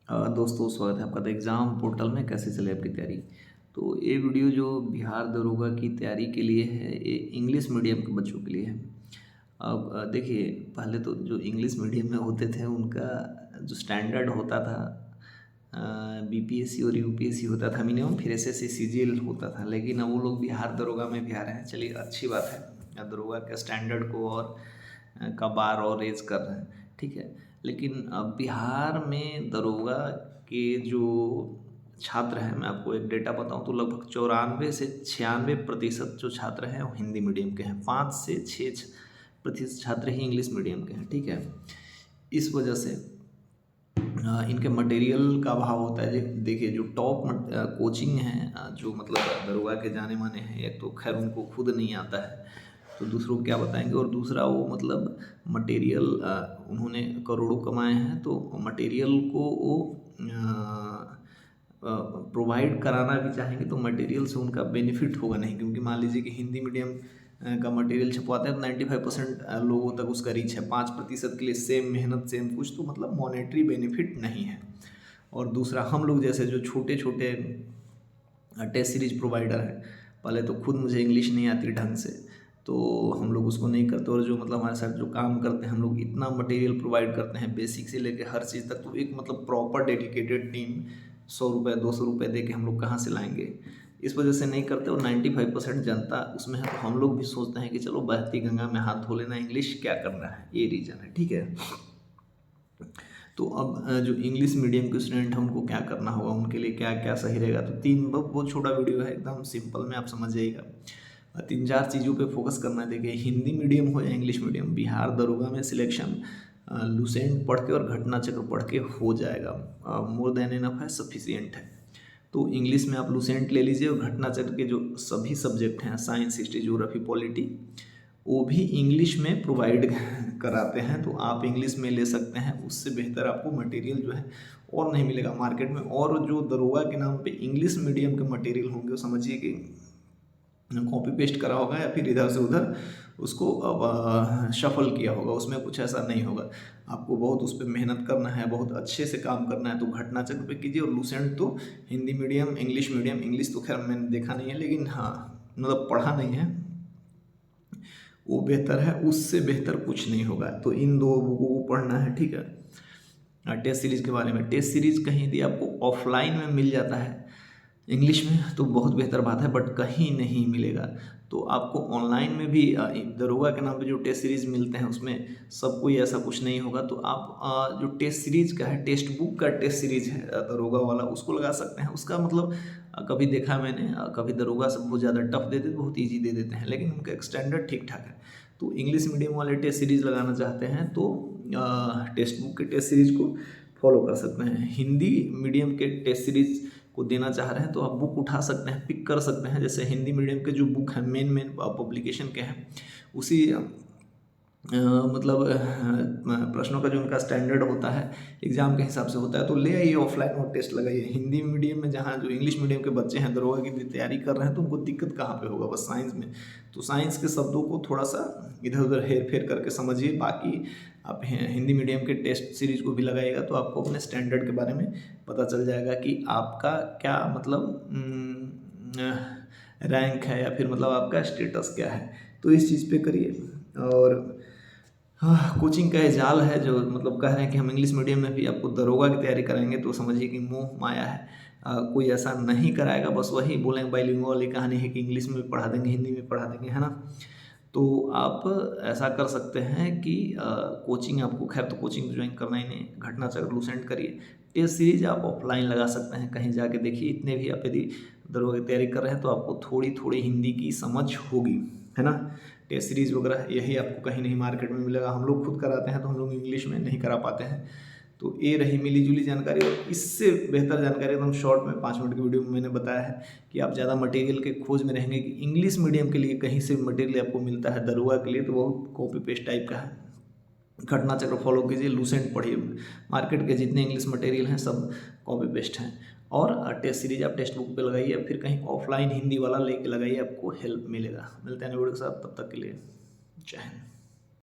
दोस्तों, स्वागत है आपका द एग्ज़ाम पोर्टल में। कैसे चले आपकी तैयारी? तो ये वीडियो जो बिहार दरोगा की तैयारी के लिए है, ये इंग्लिश मीडियम के बच्चों के लिए है। अब देखिए, पहले तो जो इंग्लिश मीडियम में होते थे उनका जो स्टैंडर्ड होता था, बीपीएससी और यूपीएससी होता था मिनिमम, फिर एसएससी सीजीएल होता था। लेकिन अब वो लोग बिहार दरोगा में भी आ रहे हैं। चलिए, अच्छी बात है। दरोगा के स्टैंडर्ड को और का बार और रेज कर रहे हैं, ठीक है। लेकिन अब बिहार में दरोगा के जो छात्र हैं, मैं आपको एक डेटा बताऊं तो लगभग 94 से 96% जो छात्र हैं वो हिंदी मीडियम के हैं। 5 से 6% छात्र ही इंग्लिश मीडियम के हैं, ठीक है। इस वजह से इनके मटेरियल का अभाव होता है। देखिए, जो टॉप कोचिंग है, जो मतलब दरोगा के जाने माने हैं, एक तो खैर उनको खुद नहीं आता है तो दूसरों को क्या बताएंगे, और दूसरा वो मतलब मटेरियल उन्होंने करोड़ों कमाए हैं तो मटेरियल को वो प्रोवाइड कराना भी चाहेंगे तो मटेरियल से उनका बेनिफिट होगा नहीं। क्योंकि मान लीजिए कि हिंदी मीडियम का मटेरियल छपवाते हैं तो 95% लोगों तक उसका रीच है। 5% के लिए सेम मेहनत सेम कुछ, तो मतलब मॉनेटरी बेनिफिट नहीं है। और दूसरा, हम लोग जैसे जो छोटे छोटे टेस्ट सीरीज प्रोवाइडर हैं, पहले तो खुद मुझे इंग्लिश नहीं आती ढंग से, तो हम लोग उसको नहीं करते। और जो मतलब हमारे साथ जो काम करते हैं, हम लोग इतना मटेरियल प्रोवाइड करते हैं बेसिक से लेकर हर चीज़ तक, तो एक मतलब प्रॉपर डेडिकेटेड टीम 100 रुपये 200 रुपये दे के हम लोग कहाँ से लाएंगे। इस वजह से नहीं करते। और 95% जनता उसमें है, तो हम लोग भी सोचते हैं कि चलो बहती गंगा में हाथ धो लेना, इंग्लिश क्या करना है, ये रीज़न है, ठीक है। तो अब जो इंग्लिश मीडियम के स्टूडेंट हैं उनको क्या करना होगा, उनके लिए क्या क्या सही रहेगा। तो बहुत छोटा वीडियो है, एकदम सिंपल में आप समझ जाइएगा। 3-4 चीज़ों पे फोकस करना है। देखिए, हिंदी मीडियम हो या इंग्लिश मीडियम, बिहार दरोगा में सिलेक्शन लुसेंट पढ़ के और घटना चक्र पढ़ के हो जाएगा। मोर देन इनफ है, सफिशियंट है। तो इंग्लिश में आप लुसेंट ले लीजिए, और घटना चक्र के जो सभी सब्जेक्ट हैं, साइंस, हिस्ट्री, ज्योग्राफी, पॉलिटी, वो भी इंग्लिश में प्रोवाइड कराते हैं। तो आप इंग्लिश में ले सकते हैं। उससे बेहतर आपको मटेरियल जो है और नहीं मिलेगा मार्केट में। और जो दरोगा के नाम पे इंग्लिश मीडियम के मटेरियल होंगे, वो समझिए कि कॉपी पेस्ट करा होगा या फिर इधर से उधर उसको अब शफल किया होगा। उसमें कुछ ऐसा नहीं होगा। आपको बहुत उस पर मेहनत करना है, बहुत अच्छे से काम करना है। तो घटना चक्र पे कीजिए। और लुसेंट तो Hindi medium, English medium, English तो खैर मैंने देखा नहीं है, लेकिन हाँ मतलब पढ़ा नहीं है, वो बेहतर है। उससे बेहतर कुछ नहीं होगा। तो इन दो बुकों को पढ़ना है, ठीक है। टेस्ट सीरीज़ के बारे में, टेस्ट सीरीज़ कहीं यदि आपको ऑफलाइन में मिल जाता है इंग्लिश में तो बहुत बेहतर बात है, बट कहीं नहीं मिलेगा। तो आपको ऑनलाइन में भी दरोगा के नाम पे जो टेस्ट सीरीज़ मिलते हैं उसमें सब कोई ऐसा कुछ नहीं होगा। तो आप जो टेस्ट सीरीज़ का है, टेक्स्ट बुक का टेस्ट सीरीज़ है दरोगा वाला, उसको लगा सकते हैं। उसका मतलब कभी देखा मैंने, कभी दरोगा से बहुत ज़्यादा टफ देते, बहुत ईजी दे देते हैं, लेकिन उनका एक स्टैंडर्ड ठीक ठाक है। तो इंग्लिश मीडियम वाले टेस्ट सीरीज़ लगाना चाहते हैं तो टेक्स्ट बुक के टेस्ट सीरीज़ को फॉलो कर सकते हैं। हिंदी मीडियम के टेस्ट सीरीज़ को देना चाह रहे हैं तो आप बुक उठा सकते हैं, पिक कर सकते हैं। जैसे हिंदी मीडियम के जो बुक हैं, मेन पब्लिकेशन के हैं, उसी मतलब प्रश्नों का जो उनका स्टैंडर्ड होता है एग्जाम के हिसाब से होता है, तो ले आइए ऑफलाइन और टेस्ट लगाइए। हिंदी मीडियम में जहाँ जो इंग्लिश मीडियम के बच्चे हैं दरोगा की तैयारी कर रहे हैं, तो उनको दिक्कत कहाँ पे होगा, बस साइंस में। तो साइंस के शब्दों को थोड़ा सा इधर उधर हेर फेर करके समझिए। बाकी आप हिंदी मीडियम के टेस्ट सीरीज को भी लगाइएगा तो आपको अपने स्टैंडर्ड के बारे में पता चल जाएगा कि आपका क्या मतलब रैंक है, या फिर मतलब आपका स्टेटस क्या है। तो इस चीज़ पे करिए। और हाँ, कोचिंग का ये जाल है जो मतलब कह रहे हैं कि हम इंग्लिश मीडियम में भी आपको दरोगा की तैयारी कराएंगे, तो समझिए कि मोह माया है। कोई ऐसा नहीं कराएगा। बस वही बोलेंगे बाइलिंगुअल वाली कहानी है कि इंग्लिश में भी पढ़ा देंगे, हिंदी में पढ़ा देंगे, है ना। तो आप ऐसा कर सकते हैं कि कोचिंग आपको, खैर तो कोचिंग ज्वाइन करना ही नहीं, घटना चक्र लुसेंट करिए। टेस्ट सीरीज आप ऑफलाइन लगा सकते हैं, कहीं जाके देखिए। इतने भी आप यदि दरोगा की तैयारी कर रहे हैं तो आपको थोड़ी थोड़ी हिंदी की समझ होगी, है ना। टेस्ट सीरीज़ वगैरह यही आपको कहीं नहीं मार्केट में मिलेगा। हम लोग खुद कराते हैं तो हम लोग इंग्लिश में नहीं करा पाते हैं। तो ये रही मिली जुली जानकारी। और इससे बेहतर जानकारी एकदम शॉर्ट में 5 मिनट की वीडियो में मैंने बताया है कि आप ज़्यादा मटेरियल के खोज में रहेंगे कि इंग्लिश मीडियम के लिए कहीं से मटेरियल आपको मिलता है, दरोगा के लिए तो बहुत कॉपी पेस्ट टाइप का है। घटना चक्र फॉलो कीजिए, लुसेंट पढ़िए। मार्केट के जितने इंग्लिश मटेरियल हैं सब कॉपी पेस्ट हैं। और टेस्ट सीरीज आप टेक्स्ट बुक पे लगाइए, फिर कहीं ऑफलाइन हिंदी वाला लेके लगाइए, आपको हेल्प मिलेगा। मिलते हैं नेक्स्ट वीडियो के साथ, तब तक के लिए जय हिंद।